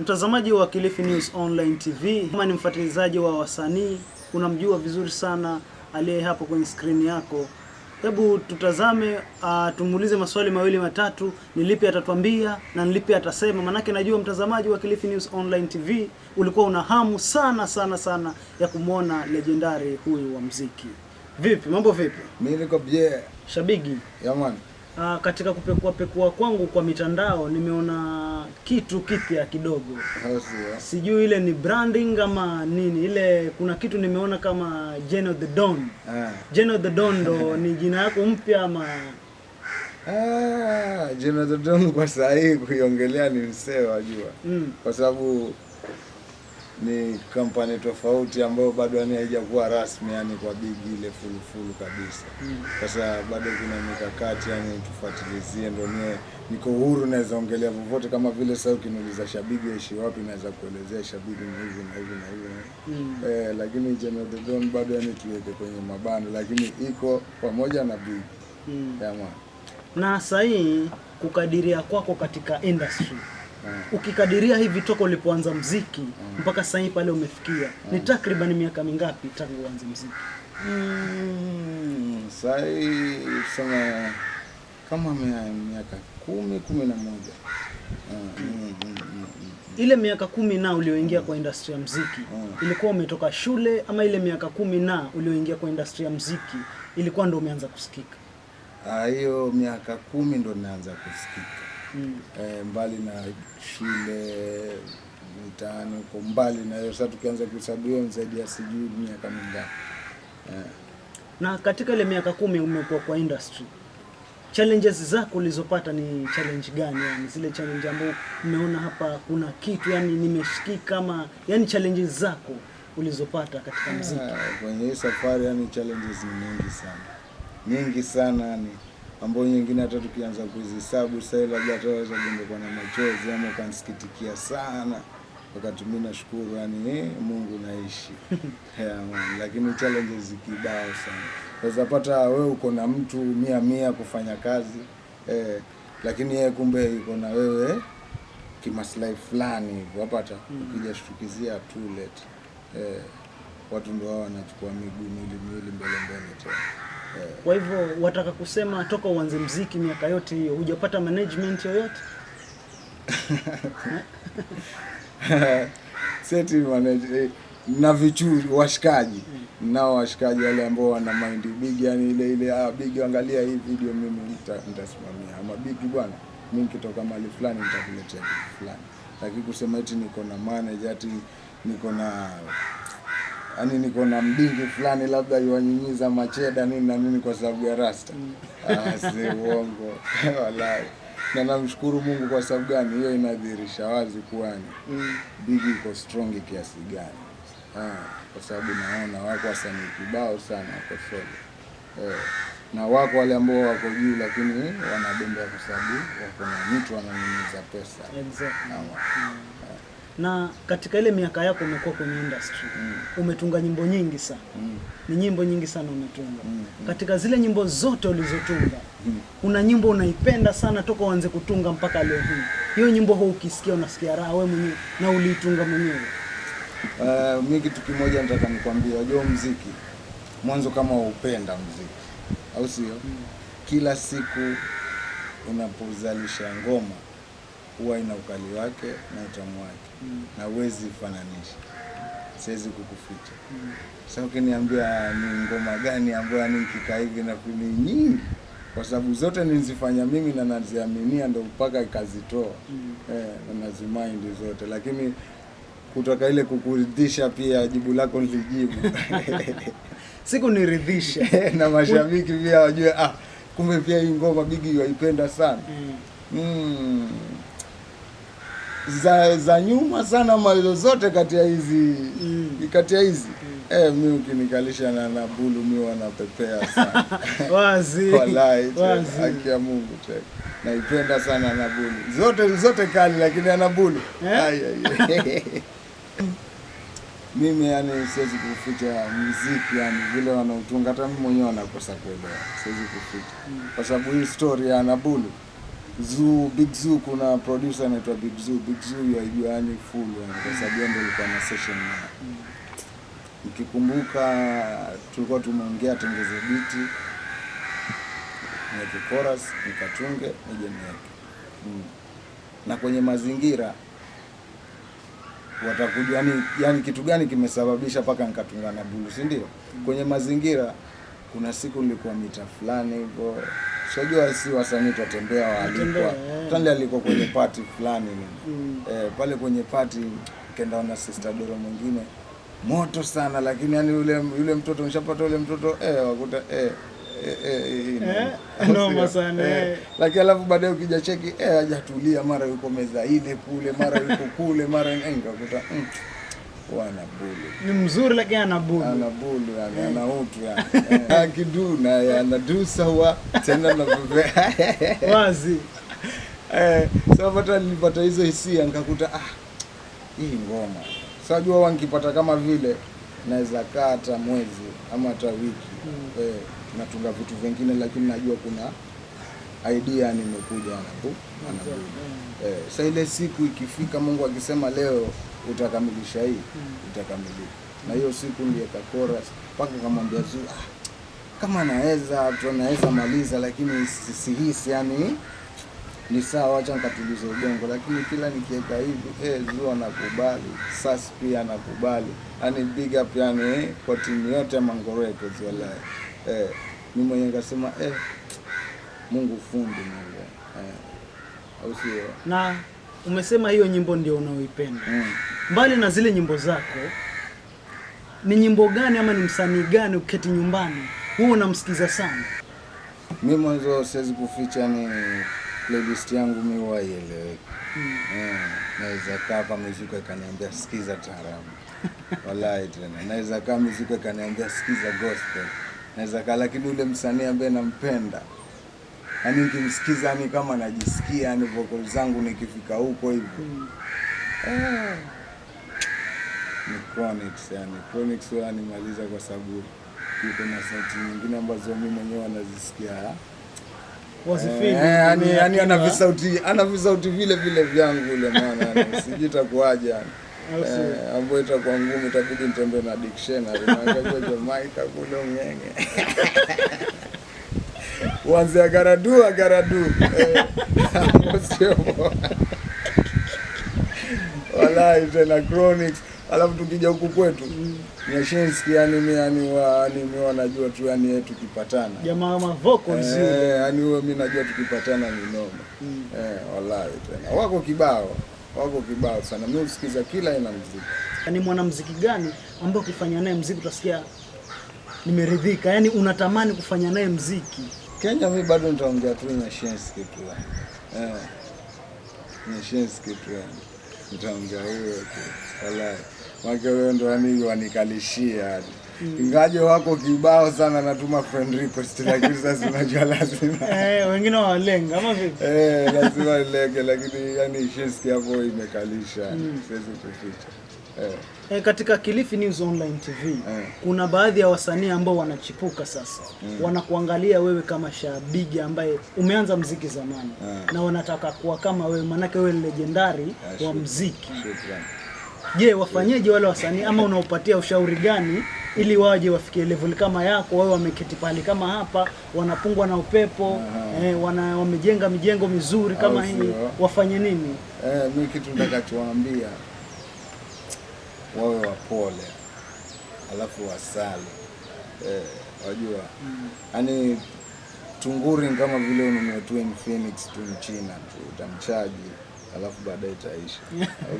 Mtazamaji wa Kilifi News Online TV, kama ni mfuatilizaji wa wasanii, unamjua vizuri sana aliye hapo kwenye screen yako. Hebu tutazame, tumuulize maswali mawili matatu, ni lipi atatuambia na ni lipi atasema. Manake najua mtazamaji wa Kilifi News Online TV ulikuwa una hamu sana ya kumuona legendary huyu wa muziki. Vipi, mambo vipi? Mimi niko bie. Shabigi. Ya man. Katika kupekua kwangu kwa mitandao nimeona kitu kipya kidogo. Sijui ile ni branding ama nini. Ile kuna kitu nimeona kama Geno the Don. Geno the Don ndo ni jina yako mpya ama? Geno the Don kwa sahihi kuiongelea ni msee wajua. Kwa sababu ni kampani tofauti ambayo bado haijakuwa rasmi, yani kwa big ile full kabisa. Sasa bado kuna mikakati, yani tufuatilizie, ndio niko huru naweza ongelea popote, kama vile sasa ukiniuliza Shabigi ishi wapi naweza kuelezea Shabigi ni hivi na hivi na hivi. Lakini Geno the Don bado yani tuweke kwenye mabano, lakini iko pamoja na big. Na sasa hii kukadiria kwako katika industry, ukikadiria hivi toka ulipoanza muziki mpaka sasa hivi pale umefikia, ni takriban miaka mingapi tangu uanze muziki? Sasa sema kama miaka 10-11. Ile miaka 10 na ulioingia kwa industry ya muziki, ilikuwa umetoka shule ama ile miaka 10 na ulioingia kwa industry ya muziki ilikuwa ndio umeanza kusikika? Hiyo miaka 10 ndio naanza kusikika. Mbali na shule mtaani uko mbali na hiyo, sasa tukianza kuhesabu hiyo zaidi ya sijui miaka mingapi. Na katika ile miaka 10 umekuwa kwa industry, challenges zako ulizopata ni challenge gani? Yani zile challenge ambazo umeona hapa kuna kitu yani nimeshikika, kama yani challenges zako ulizopata katika muziki kwenye hii safari, yani challenges ni nyingi sana yani, ambapo nyingine hata tukianza kuzihesabu sasa labda tutaweza kundokwa na machozi ama kansikitikia sana. Wakati mimi nashukuru yani Mungu naishi. Lakini challenges kibao sana. Unaweza pata wewe uko na mtu 100 kufanya kazi, lakini yeye kumbe yuko na wewe kimaslahi fulani hivyo, wapata ukija shtukizia too late. Watu ndio wao wanachukua miguu miwili mbele tena. Kwa hivyo wataka kusema toka uanze muziki miaka yote hiyo hujapata management yoyote? Seti manage na vichu washikaji. Nao washikaji wale ambao wana mind big, yani ile big, angalia hii video mimi nitasimamia, ama big bwana mimi nikitoka mahali fulani nitakuletea kitu fulani. Lakini kusema eti niko na manager, ati niko na mdingi fulani labda yuanyinyiza macheda nini na nini kwa sababu ya rasta. Si uongo. Wallahi. Na namshukuru Mungu kwa sababu gani? Hiyo inadhihirisha wazi kuwa big iko strong kiasi gani. Kwa sababu naona wako wasanii kibao sana wako solo. Na wako wale ambao wako juu lakini wanabembea kwa sababu wako na mtu ananyinyiza pesa. Exactly. Na katika ile miaka yako umekuwa kwenye industry, umetunga nyimbo nyingi sana. Ni nyimbo nyingi sana umetunga. Katika zile nyimbo zote ulizotunga, una nyimbo unaipenda sana toka uanze kutunga mpaka leo hii. Hiyo nyimbo ho ukisikia unasikia raha wewe mwenyewe na uliitunga mwenyewe? Mimi kitu kimoja nataka nikwambie, unajua muziki mwanzo kama upenda muziki, au sio? Kila siku unapozalisha ngoma huwa ina ukali wake na utamu wake, na huwezi fananisha, siwezi kukuficha. Sasa ukiniambia ni ngoma gani ambayo nikikaa hivi na kuni nyingi, kwa sababu zote nilizifanya mimi na naziaminia ndio mpaka kazitoa, na nazimind zote, lakini kutoka ile kukuridhisha pia jibu lako nilijibu. Siku niridhisha. Na mashabiki pia wajue kumbe pia hii ngoma bigi waipenda sana. Za nyuma sana mailo zote kati ya hizi mimi ukinikalisha na Bulu mimi wanapepea sana. Wazi. Wallahi, haki ya Mungu tena naipenda sana na Bulu zote kali, lakini ana Bulu mimi yani siwezi kuficha muziki, yani vile wanaotunga hata mimi mwenyewe nakosa kuelewa, siwezi kuficha. Kwa sababu hii story ya Bulu Zoo, Big Zoo, kuna producer anaitwa Big Zoo. Big Zoo yaijua yani full yani, kwa sababu ndio ilikuwa na session na nikikumbuka tulikuwa tumeongea tengeze beat, niweke chorus, nikatunge, nije niweke. Na kwenye mazingira watakuja yani kitu gani kimesababisha paka nikatunga na Bulu, si ndio? Kwenye mazingira kuna siku nilikuwa mita fulani hivyo. Unajua si wasanii tutembea walikuwa. Tande alikuwa kwenye party fulani nini. Pale kwenye party kenda na sister Doro mwingine moto sana, lakini yani yule mtoto unashapata yule mtoto wakuta noma sana lakini alafu baadaye ukija cheki hajatulia, mara yuko meza ile kule, mara yuko kule, mara ngakuta wana Bulu ni mzuri, lakini ana Bulu yani ana utu yani akiduna anadu sawa tena na wazi sababu hata nilipata hizo hisia nikakuta hii ngoma sajua wangipata kama vile naweza kaa hata mwezi ama hata wiki natunga vitu vingine, lakini najua kuna idea nimekuja na Bulu. Sasa ile siku ikifika, Mungu akisema leo utakamilisha hii, utakamilika. Na hiyo siku niliweka chorus mpaka kamwambia Zuu, kama tunaweza maliza, lakini sihisi yani ni sawa, acha nikatulize ubongo. Lakini kila nikiweka hivi Zuu anakubali, Sas pia anakubali. Yani big up yani kwa timu yote ya Mango Records wallahi. Mimi mwenyewe nikasema Mungu fundi Mungu. Au sio? Na umesema hiyo nyimbo ndio unaoipenda. Mbali na zile nyimbo zako, ni nyimbo gani ama ni msanii gani uketi nyumbani huwa unamsikiza sana? Mimi mwanzo siwezi kuficha ni playlist yangu mimi waieleweke. Naweza kaa hapa muziki ikaniambia sikiza taarabu. Wallahi tena. Naweza kaa muziki ikaniambia sikiza gospel. Naweza kaa, lakini ule msanii ambaye nampenda, yani nikimsikiza yani kama najisikia yani vocal zangu nikifika huko hivi. Ni Chronixx yani. Chronixx yani maliza, kwa sababu yuko na sauti nyingine ambazo mimi mwenyewe nazisikia. Yani ana visauti vile vyangu ule maana sijitakuaje yani. Ambapo itakuwa ngumu, itabidi nitembee na dictionary na kwa Jamaica kule ngenge. Wanze agaradu wallahi tena Chronixx. Alafu tukija huku kwetu Nyashinski yani mimi wanajua tu yani tukipatana jamaa ma vocals yani wewe mimi najua tukipatana ni noma. Wallahi tena wako kibao sana. Mimi usikiza kila aina muziki. Ni mwanamuziki gani ambaye ukifanya naye muziki utasikia nimeridhika, yani unatamani kufanya naye muziki? Kenya mimi bado nitaongea tu Nyashinski tu. Nyashinski tu. Nitaongea huyo tu. Wallahi. Wake wewe ndo yani wanikalishia. Ingaje wako kibao sana, natuma friend request, lakini sasa unajua lazima wengine walenga ama vipi? Lazima ilege, lakini yani Nyashinski hapo imekalisha. Siwezi kuficha. Katika Kilifi News Online TV kuna baadhi ya wasanii ambao wanachipuka sasa. Wanakuangalia wewe kama shabiki ambaye umeanza muziki zamani na wanataka kuwa kama wewe, manake wewe ni legendary wa muziki. Je, wafanyeje wale wasanii, ama unaopatia ushauri gani ili waje wafikie level kama yako? Wao wameketi pale kama hapa, wanapungwa na upepo, wamejenga mijengo mizuri kama hii, wafanye nini? Mimi kitu nitakachowaambia, wawe wapole, alafu wasali. Wajua yani tunguri kama vile ununue tu Infinix tu Mchina tu, utamchaji alafu baadaye itaisha.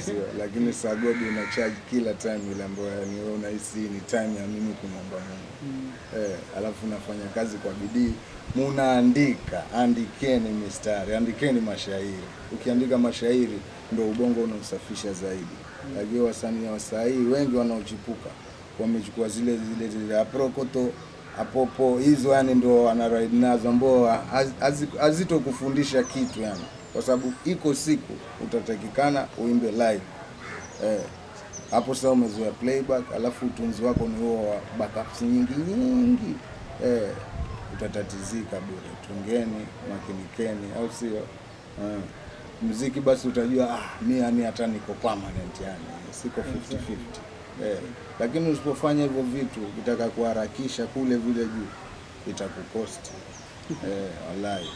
Sio, lakini sagodi una charge kila time ile ambayo yani wewe unahisi ni time ya mimi kumwomba Mungu. Alafu unafanya kazi kwa bidii, andikeni mistari, andikeni mashairi. Ukiandika mashairi ndio ubongo unausafisha zaidi. Lakini wasanii wengi wanaochipuka wamechukua zile aprokoto apopo hizo, yani ndio wana ride nazo, ambao hazito kufundisha kitu yani. Kwa sababu iko siku utatakikana uimbe live. Hapo sasa umezoea playback, alafu utunzi wako ni huo wa backups nyingi. Utatatizika bure. Tungeni, makinikeni, au sio? Muziki basi utajua mimi yani hata niko permanent yani siko 50-50. Lakini usipofanya hivyo vitu ukitaka kuharakisha kule vile juu itakukosti. Wallahi.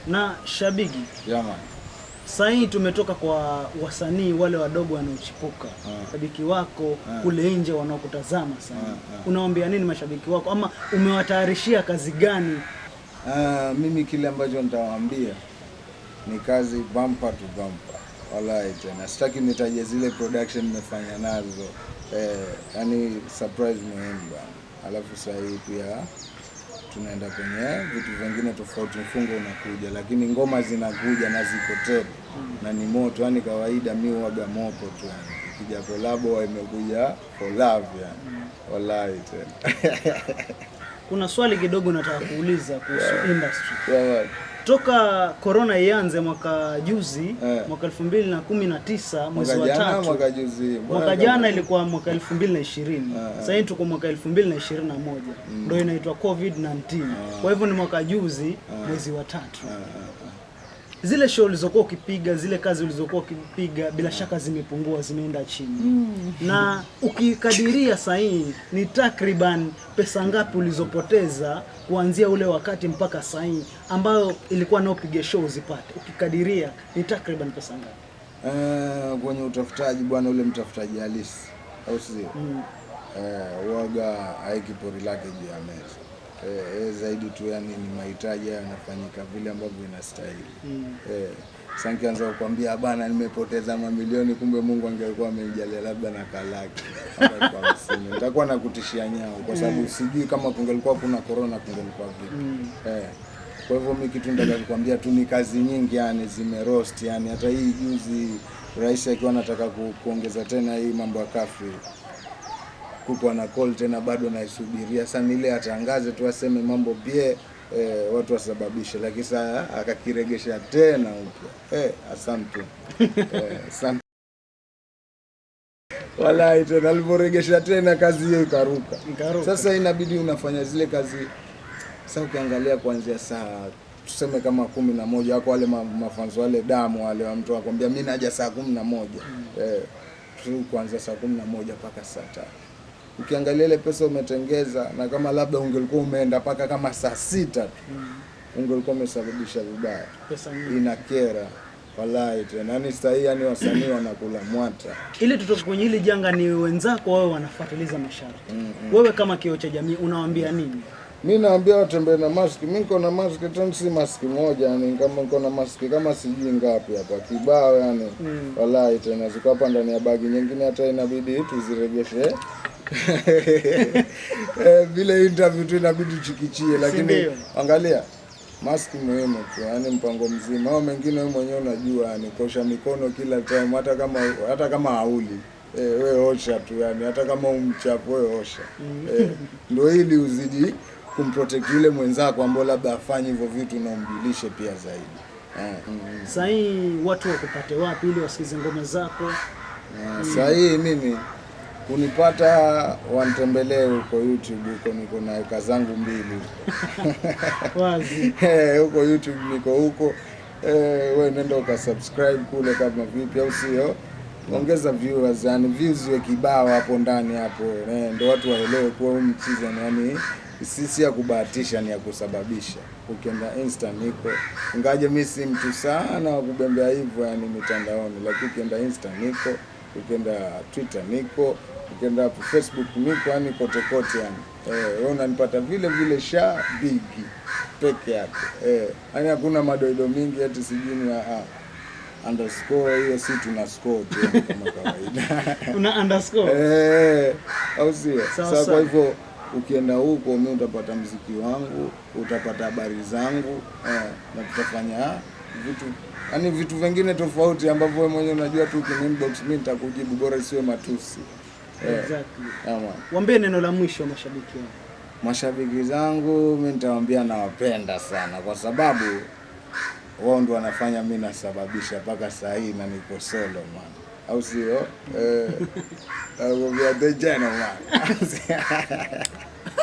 Na Shabigi, jamani, sasa hii tumetoka kwa wasanii wale wadogo wanaochipuka. Mashabiki wako kule nje wanaokutazama sana. Unawaambia nini mashabiki wako ama umewatayarishia kazi gani? Mimi kile ambacho nitawaambia ni kazi bumper to bumper. Wallahi tena. Sitaki nitaje zile production nimefanya nazo. Yani surprise muhimu bana. Alafu sasa hii pia tunaenda kwenye vitu vingine tofauti, mfungo unakuja, lakini ngoma zinakuja na ziko tele na ni moto, yani kawaida mimi huaga moto tu yani. Ikija collabo imekuja for love yani. Wallahi tena. Kuna swali kidogo nataka kuuliza kuhusu industry. Toka corona ianze mwaka juzi, mwaka 2019 mwezi wa 3. Mwaka jana ilikuwa mwaka 2020. Sasa hivi tuko mwaka 2021. Ndio inaitwa COVID-19. Kwa hivyo ni mwaka juzi mwezi wa 3. Zile show ulizokuwa ukipiga, zile kazi ulizokuwa ukipiga bila shaka zimepungua, zimeenda chini. Na ukikadiria sasa hii ni takriban pesa ngapi ulizopoteza kuanzia ule wakati mpaka sasa hii ambayo ilikuwa nao piga show zipate? Ukikadiria ni takriban pesa ngapi? Kwenye utafutaji bwana, ule mtafutaji halisi au sio? Waga haikipori lake juu ya meza. Zaidi tu yani ni mahitaji yanafanyika vile ambavyo inastahili. Sasa nikianza kukwambia bana nimepoteza mamilioni, kumbe Mungu angekuwa amenijalia labda na kalaki kwa msimu, nitakuwa nakutishia nyao kwa sababu sijui kama kungelikuwa kuna corona kungelikuwa vipi. Kwa hivyo mimi kitu nataka kukwambia tu ni kazi nyingi yani zimeroast yani. Hata hii juzi rais akiwa anataka kuongeza tena hii mambo ya kafri, kuko na call tena bado naisubiria. Sasa ile atangaze tu aseme mambo bie watu wasababishe, lakini sasa akakiregesha tena upya. Asante. Asante. Wallahi tena aliporegesha tena kazi hiyo ikaruka. Sasa inabidi unafanya zile kazi. Sasa ukiangalia kuanzia saa tuseme kama 11 wako wale mafanzo wale damu wale wa mtu akwambia mimi naja saa 11. Kuanzia saa 11 mpaka saa 5. Ukiangalia ile pesa umetengeza, na kama labda ungelikuwa umeenda paka kama saa 6 tu, ungelikuwa umesababisha vibaya. Pesa nyingi inakera. Wallahi tena. Yani sasa hii yani wasanii wanakula mwata. Ili tutoke kwenye hili janga ni wenzako wao wanafuatiliza masharti. Wewe kama kioo cha jamii unawaambia nini? Mimi naambia watembee na mask. Mimi niko na mask tena, si mask moja yani, kama niko na mask kama sijui ngapi hapa kibao yani. Wallahi tena ziko hapa ndani ya bagi nyingine, hata inabidi tuziregeshe. Vile interview tu inabidi tuchikichie, lakini angalia mask muhimu tu yani, mpango mzima. Hao mengine wewe mwenyewe unajua yani, kosha mikono kila time, hata kama hauli wewe osha tu yani, hata kama umchapo wewe osha. Ndio ili uzidi kumprotect yule mwenzako ambao labda afanye hivyo vitu na umjulishe pia zaidi. Sasa hii watu wakupate wapi ili wasikize ngoma zako? Sasa hii mimi unipata wanitembelee huko YouTube, huko niko na eka zangu 2. Wazi. Huko YouTube niko huko. Wewe nenda ukasubscribe kule kama vipi au sio? Ongeza viewers yani, views ziwe kibao hapo ndani hapo. Ndio watu waelewe kwa huu mchezo yani sisi ya kubahatisha, ni ya kusababisha. Ukienda Insta niko, ingaje mimi si mtu sana wa kubembea hivyo yani mitandaoni, lakini ukienda Insta niko, ukienda Twitter niko, ukienda hapo Facebook niko, yani kote kote yani. Wewe unanipata vile vile Shabigi peke yake. Yani hakuna madoido mingi eti sijui ni underscore hiyo, si tuna score tu kama kawaida. Una underscore? Au sio? Sasa kwa hivyo ukienda huko mimi utapata muziki wangu, utapata habari zangu, na tutafanya vitu yani vitu vingine tofauti ambavyo wewe mwenyewe unajua tu inbox mimi nitakujibu, bora isiwe matusi. Exactly. Waambie neno la mwisho mashabiki wangu. Mashabiki zangu mimi nitawaambia nawapenda sana, kwa sababu wao ndio wanafanya mimi nasababisha mpaka saa hii na niko solo man. Au sio? We are the gentleman.